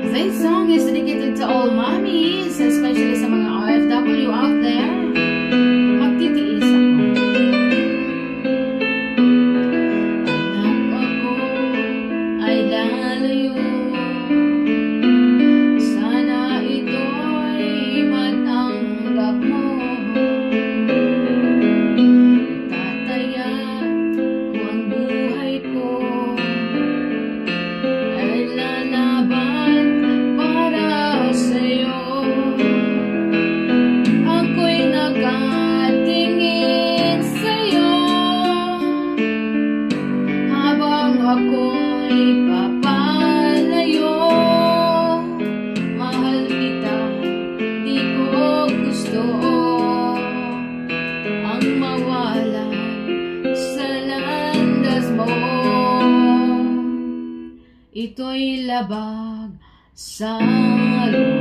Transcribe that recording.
This song is dedicated to all mommies, especially sa mga OFW out there. Magtitiis ako. Anak ako ay lalayo. Sana ito'y matanggap mo. Itataya ko ang buhay ko. Ay lalaban para sa'yo. Ako'y nakatingin sa'yo habang ako'y papalayo. Mahal kita, di ko gusto ang mawala sa landas mo. Ito'y labag sa lupa.